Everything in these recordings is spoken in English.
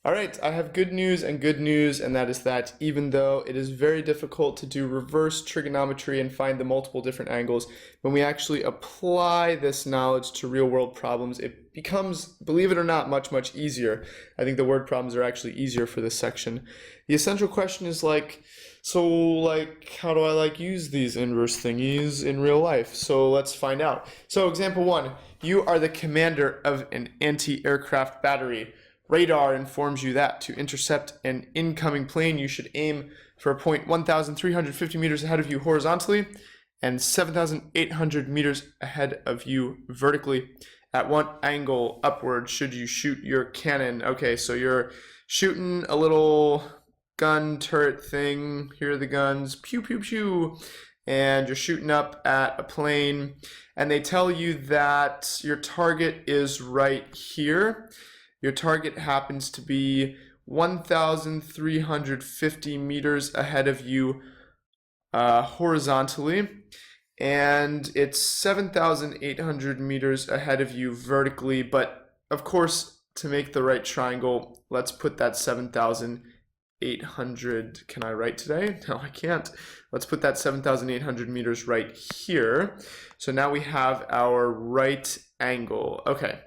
All right, I have good news, and that is that even though it is very difficult to do reverse trigonometry and find the multiple different angles, when we actually apply this knowledge to real-world problems, it becomes, believe it or not, much easier. I think the word problems are actually easier for this section. The essential question is how do I use these inverse thingies in real life? So let's find out. So example 1, you are the commander of an anti-aircraft battery. Radar informs you that to intercept an incoming plane, you should aim for a point 1,350 meters ahead of you horizontally and 7,800 meters ahead of you vertically. At what angle upward should you shoot your cannon? Okay, so you're shooting a little gun turret thing. Here are the guns. Pew, pew, pew. And you're shooting up at a plane. And they tell you that your target is right here. Your target happens to be 1,350 meters ahead of you horizontally, and it's 7,800 meters ahead of you vertically, but of course, to make the right triangle, let's put that 7,800, can I write today? No, I can't. Let's put that 7,800 meters right here. So now we have our right angle. Okay.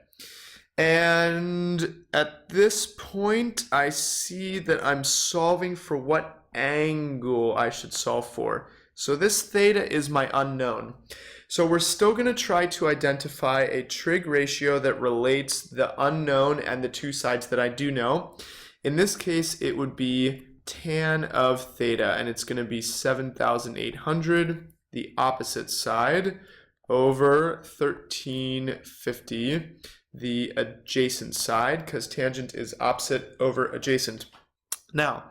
And at this point, I see that I'm solving for what angle I should solve for. So this theta is my unknown. So we're still going to try to identify a trig ratio that relates the unknown and the two sides that I do know. In this case, it would be tan of theta, and it's going to be 7,800, the opposite side, over 1350. The adjacent side, because tangent is opposite over adjacent. Now,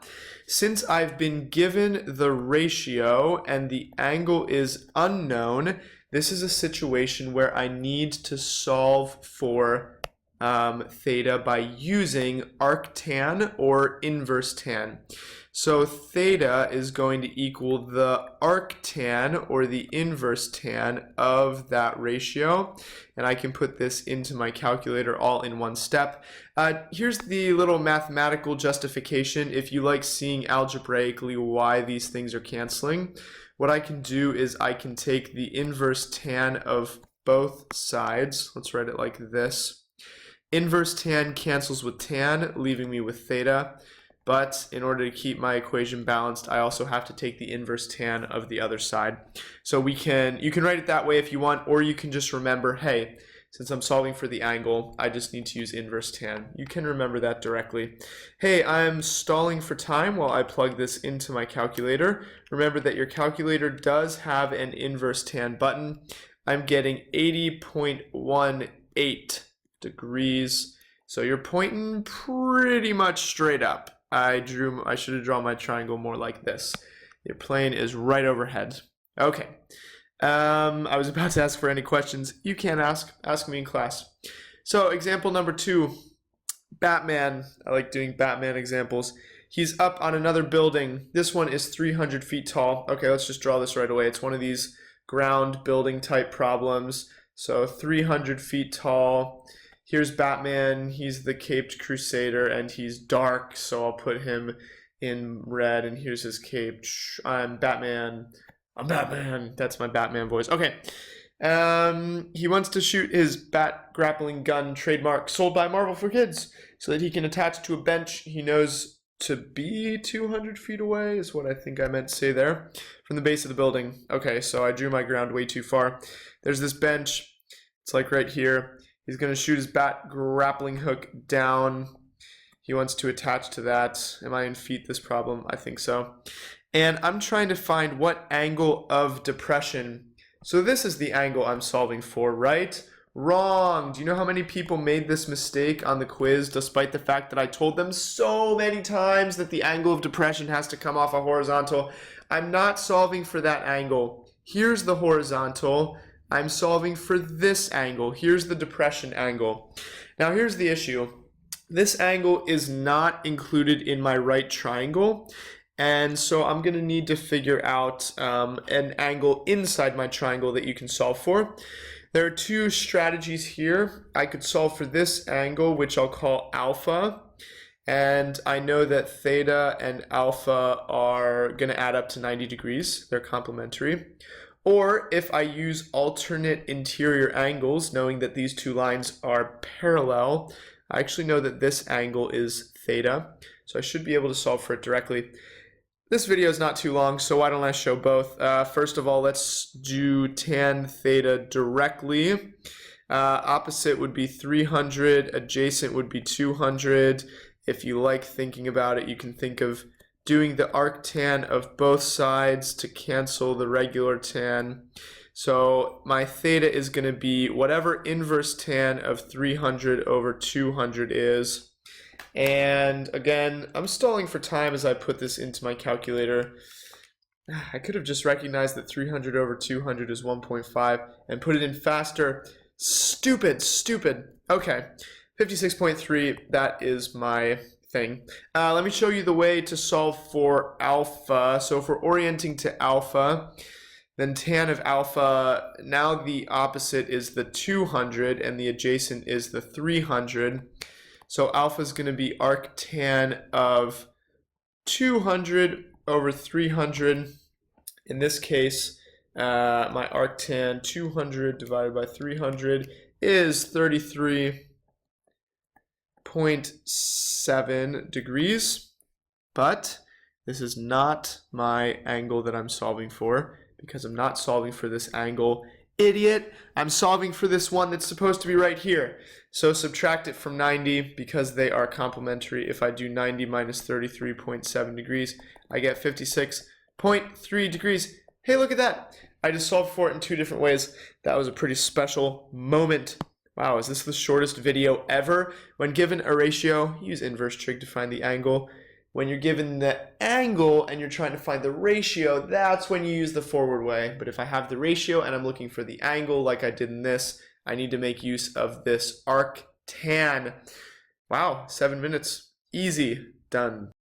since I've been given the ratio and the angle is unknown, this is a situation where I need to solve for theta by using arctan or inverse tan. So theta is going to equal the arctan or the inverse tan of that ratio. And I can put this into my calculator all in one step. Here's the little mathematical justification if you like seeing algebraically why these things are canceling. What I can do is I can take the inverse tan of both sides. Let's write it like this. Inverse tan cancels with tan, leaving me with theta. But in order to keep my equation balanced, I also have to take the inverse tan of the other side. So you can write it that way if you want, or you can just remember, hey, since I'm solving for the angle, I just need to use inverse tan. You can remember that directly. Hey, I'm stalling for time while I plug this into my calculator. Remember that your calculator does have an inverse tan button. I'm getting 80.18 degrees. So you're pointing pretty much straight up. I should have drawn my triangle more like this. Your plane is right overhead. Okay. I was about to ask for any questions. You can ask me in class. So example number 2, Batman. I like doing Batman examples. He's up on another building. This one is 300 feet tall. Okay, let's just draw this right away. It's one of these ground building type problems. So 300 feet tall. Here's Batman, he's the caped crusader, and he's dark, so I'll put him in red, and here's his cape. I'm Batman. That's my Batman voice. Okay. He wants to shoot his bat grappling gun trademark sold by Marvel for kids so that he can attach it to a bench he knows to be 200 feet away is what I think I meant to say there from the base of the building. Okay, so I drew my ground way too far. There's this bench. It's like right here. He's going to shoot his bat grappling hook down. He wants to attach to that. Am I in feet this problem? I think so. And I'm trying to find what angle of depression. So this is the angle I'm solving for, right? Wrong. Do you know how many people made this mistake on the quiz despite the fact that I told them so many times that the angle of depression has to come off a horizontal? I'm not solving for that angle. Here's the horizontal. I'm solving for this angle. Here's the depression angle. Now here's the issue. This angle is not included in my right triangle, and so I'm going to need to figure out an angle inside my triangle that you can solve for. There are two strategies here. I could solve for this angle, which I'll call alpha, And I know that theta and alpha are going to add up to 90 degrees. They're complementary. Or if I use alternate interior angles, knowing that these two lines are parallel, I actually know that this angle is theta. So I should be able to solve for it directly. This video is not too long, so why don't I show both? First of all, let's do tan theta directly. Opposite would be 300, adjacent would be 200. If you like thinking about it, you can think of doing the arctan of both sides to cancel the regular tan. So my theta is going to be whatever inverse tan of 300 over 200 is. And again, I'm stalling for time as I put this into my calculator. I could have just recognized that 300 over 200 is 1.5 and put it in faster. Stupid. Okay, 56.3, that is my thing. Let me show you the way to solve for alpha. So if we're orienting to alpha, then tan of alpha, now the opposite is the 200 and the adjacent is the 300. So alpha is going to be arctan of 200 over 300. In this case, my arctan 200 divided by 300 is 33.7 degrees. But this is not my angle that I'm solving for, because I'm not solving for this angle. Idiot! I'm solving for this one that's supposed to be right here. So subtract it from 90 because they are complementary. If I do 90 minus 33.7 degrees, I get 56.3 degrees. Hey, look at that! I just solved for it in two different ways. That was a pretty special moment. Wow, is this the shortest video ever? When given a ratio, use inverse trig to find the angle. When you're given the angle and you're trying to find the ratio, that's when you use the forward way. But if I have the ratio and I'm looking for the angle like I did in this, I need to make use of this arctan. Wow, 7 minutes. Easy. Done.